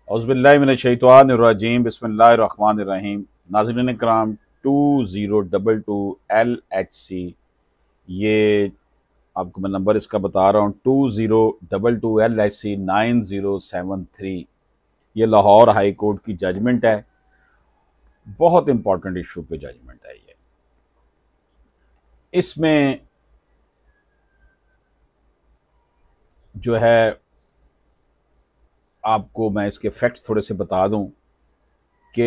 औज़ुबिल्लाहि मिनश्शैतानिर्रजीम बिस्मिल्लाहिर्रहमानिर्रहीम। नाज़रीन कराम, 2022 LHC, ये आपको मैं नंबर इसका बता रहा हूँ, 2022 LHC 9073। ये लाहौर हाई कोर्ट की जजमेंट है। बहुत इंपॉर्टेंट इशू पे जजमेंट है ये। इसमें जो है, आपको मैं इसके फैक्ट्स थोड़े से बता दूं कि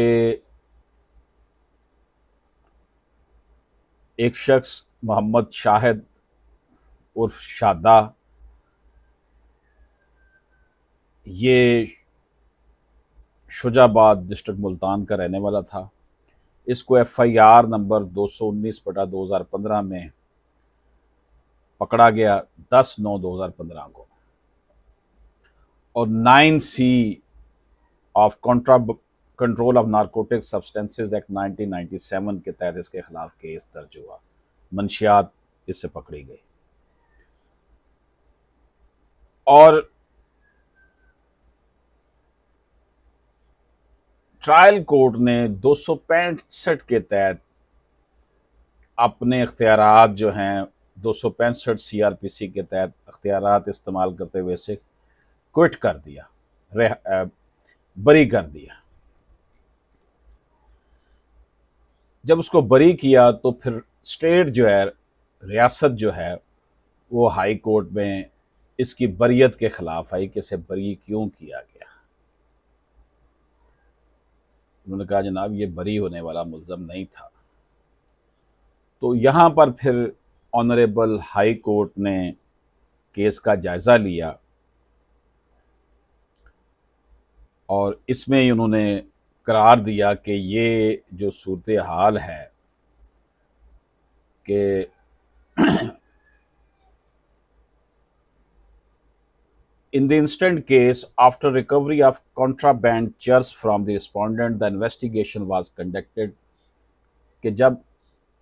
एक शख्स मोहम्मद शाहिद उर्फ शादा, ये शुजाबाद डिस्ट्रिक्ट मुल्तान का रहने वाला था। इसको FIR नंबर 219/2015 में पकड़ा गया 10/9/2015 को, और 9C of control of narcotic substances act 1997 के तहत इसके खिलाफ केस दर्ज हुआ। मंशियात इससे पकड़ी गई और ट्रायल कोर्ट ने 265 के तहत अपने इख्तियारात जो हैं, 265 CRPC के तहत इख्तियारात इस्तेमाल करते हुए से क्विट कर दिया, बरी कर दिया। जब उसको बरी किया तो फिर स्टेट जो है, रियासत जो है, वो हाई कोर्ट में इसकी बरियत के खिलाफ आई कि इसे बरी क्यों किया गया। उन्होंने कहा जनाब ये बरी होने वाला मुल्ज़म नहीं था। तो यहाँ पर फिर ऑनरेबल हाई कोर्ट ने केस का जायज़ा लिया और इसमें उन्होंने करार दिया कि ये जो सूरत हाल है कि in the instant case, after recovery of contraband chairs from the respondent, the investigation was conducted। कि जब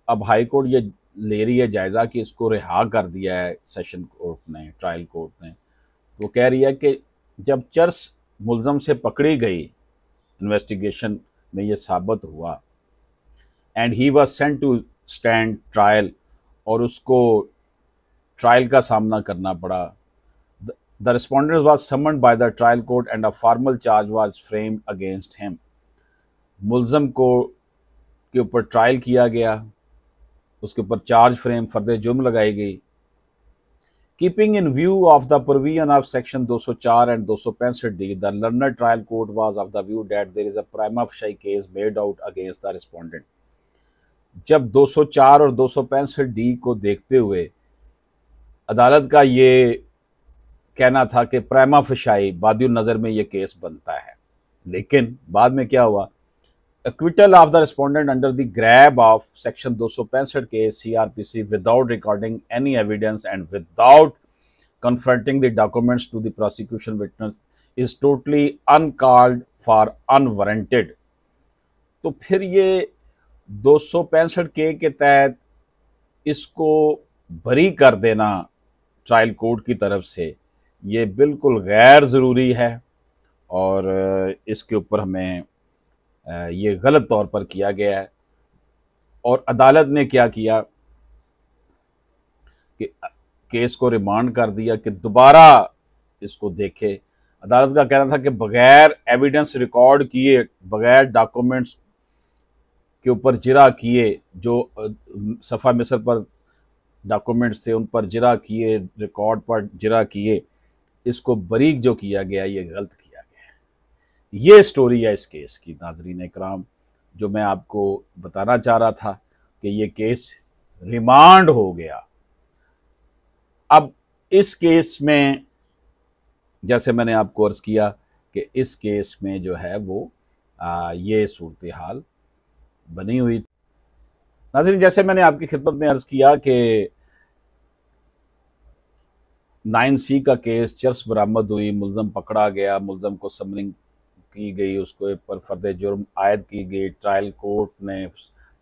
अब हाई कोर्ट ये ले रही है जायज़ा कि इसको रिहा कर दिया है सेशन कोर्ट ने, ट्रायल कोर्ट ने, वो कह रही है कि जब चर्स मुल्ज़म से पकड़ी गई, इन्वेस्टिगेशन में ये साबित हुआ, and he was sent to stand trial, और उसको ट्रायल का सामना करना पड़ा। The respondent was summoned by the trial court and a formal charge was framed against him। मुल्ज़म को के ऊपर ट्रायल किया गया, उसके ऊपर चार्ज फ्रेम फर्द जुर्म लगाई गई। Keeping in view of the provision of section 204 and 265D, the learner trial court was of the view that there is a prima facie case made out against the respondent. जब 204 और 265D को देखते हुए अदालत का ये कहना था कि प्राइमा फेशी बादियुन नज़र में ये केस बनता है, लेकिन बाद में क्या हुआ, acquittal of the respondent under the grab of section 265 के CRPC without recording any evidence and without confronting the documents to the prosecution witness is totally uncalled for, unwarranted। तो फिर ये 265 के तहत इसको बरी कर देना ट्रायल कोर्ट की तरफ से, ये बिल्कुल गैर ज़रूरी है और इसके ऊपर हमें ये गलत तौर पर किया गया है। और अदालत ने क्या किया कि केस को रिमांड कर दिया कि दोबारा इसको देखे। अदालत का कहना था कि बगैर एविडेंस रिकॉर्ड किए, बगैर डॉक्यूमेंट्स के ऊपर जिरा किए, जो सफ़ा मिस्र पर डॉक्यूमेंट्स थे उन पर जिरा किए, रिकॉर्ड पर जिरा किए, इसको बरीक जो किया गया ये गलत किया गया। ये स्टोरी है इस केस की, नाज़रीन इकराम, जो मैं आपको बताना चाह रहा था कि ये केस रिमांड हो गया। अब इस केस में जैसे मैंने आपको अर्ज़ किया कि इस केस में जो है वो ये सूरत हाल बनी हुई। नाज़रीन, जैसे मैंने आपकी खिदमत में अर्ज़ किया कि 9C का केस, चर्स बरामद हुई, मुल्ज़म पकड़ा गया, मुल्ज़म को समनिंग की गई, उसको पर फर्द जुर्म आयद की गई। ट्रायल कोर्ट ने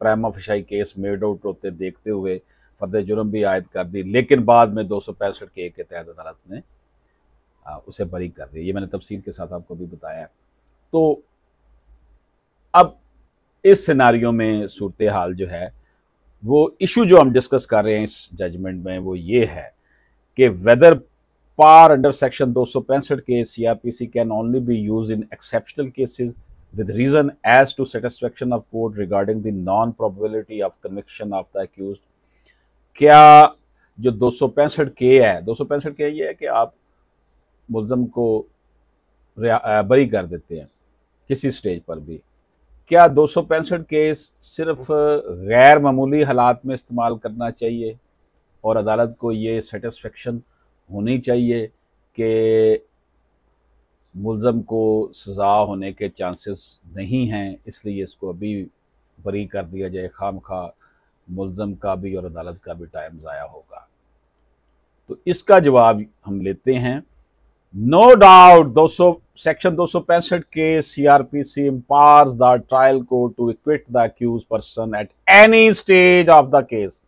prima facie case made out होते देखते हुए फर्द जुर्म भी आयद कर दी, लेकिन बाद में 265 के तहत अदालत ने उसे बरी कर दी। ये मैंने तफसील के साथ आपको भी बताया है। तो अब इस सिनारियो में सूरत हाल जो है, वो इशू जो हम डिस्कस कर रहे हैं इस जजमेंट में, वो ये है कि वेदर पार अंडर सेक्शन 265 के CrPC can only B use in exceptional cases with reason as to satisfaction of court regarding the non-probability of conviction of the accused। क्या जो 265 के है, 265 के ये है कि आप मुल्ज़म को बरी कर देते हैं किसी स्टेज पर भी। क्या 265 केस सिर्फ गैर मामूली हालात में इस्तेमाल करना चाहिए और अदालत को ये सेटिस्फेक्शन होनी चाहिए कि मुल्ज़म को सज़ा होने के चांसेस नहीं हैं, इसलिए इसको अभी बरी कर दिया जाए, खामखा मुल्ज़म का भी और अदालत का भी टाइम ज़ाया होगा। तो इसका जवाब हम लेते हैं, नो डाउट सेक्शन 265 के CrPC empowers the trial court to acquit the accused person at any stage of the case.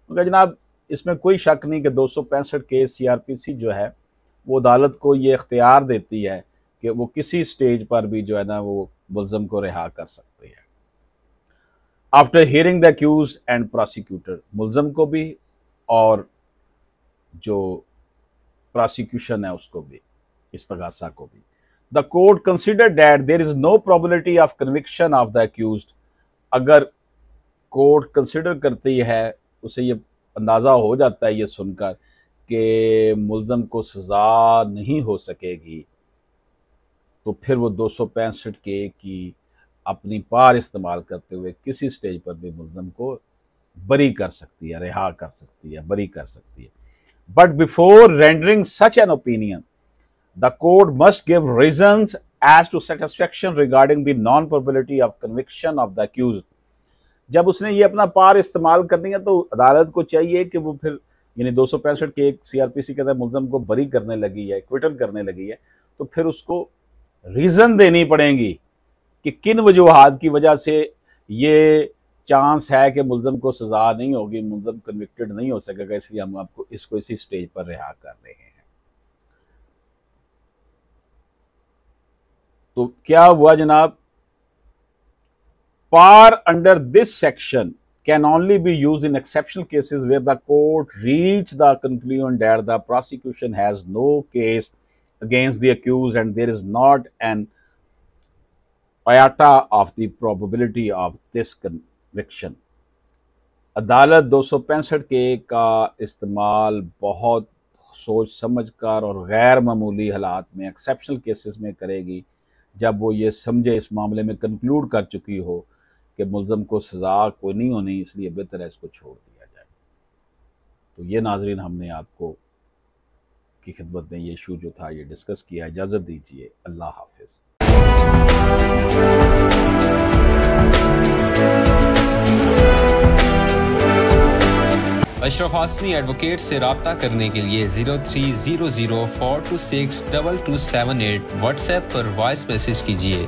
तो जनाब इसमें कोई शक नहीं कि 265 के सीआरपीसी जो है वो अदालत को ये इख्तियार देती है कि वो किसी स्टेज पर भी जो है ना वो मुल्ज़म को रिहा कर सकती है। After hearing the accused and prosecutor, मुल्ज़म को भी और जो प्रोसिक्यूशन है उसको भी, इस्तगासा को भी। The court consider that there is no probability of conviction of the accused. अगर कोर्ट कंसिडर करती है, उसे ये अंदाज़ा हो जाता है ये सुनकर कि मुल्ज़म को सज़ा नहीं हो सकेगी, तो फिर वो 265 के की अपनी पार इस्तेमाल करते हुए किसी स्टेज पर भी मुल्ज़म को बरी कर सकती है, रिहा कर सकती है, बरी कर सकती है। But before rendering such an opinion the court must give reasons as to satisfaction regarding the non probability of conviction of the accused. जब उसने ये अपना पार इस्तेमाल करनी है तो अदालत को चाहिए कि वो फिर यानी 265 के एक सीआरपीसी के तहत मुल्ज़म को बरी करने लगी है, एक्विटल करने लगी है, तो फिर उसको रीज़न देनी पड़ेगी कि किन वजूहात की वजह से ये चांस है कि मुल्ज़म को सज़ा नहीं होगी, मुल्ज़म कन्विक्टेड नहीं हो सकेगा, इसलिए हम आपको इसको इसी स्टेज पर रिहा कर रहे हैं। तो क्या हुआ जनाब, पार under this section can only be used in exceptional cases where the court reach the conclusion that the prosecution has no case against the accused and there is not an iota of the probability of this conviction। अदालत 265 के का इस्तेमाल बहुत सोच समझ कर और गैर मामूली हालात में, एक्सेप्शनल केसेस में करेगी, जब वो ये समझे, इस मामले में कंक्लूड कर चुकी हो कि मुल्ज़म को सज़ा कोई नहीं होनी, इसलिए बेहतर है इसको छोड़ दिया जाए। तो ये नाज़रीन हमने आपको की खिदमत में ये इशू जो था ये डिस्कस किया। इजाज़त दीजिए, अल्लाह हाफिज़। अशरफ हासमी एडवोकेट से रब्ता करने के लिए 0300426227 व्हाट्सएप पर वॉइस मैसेज कीजिए।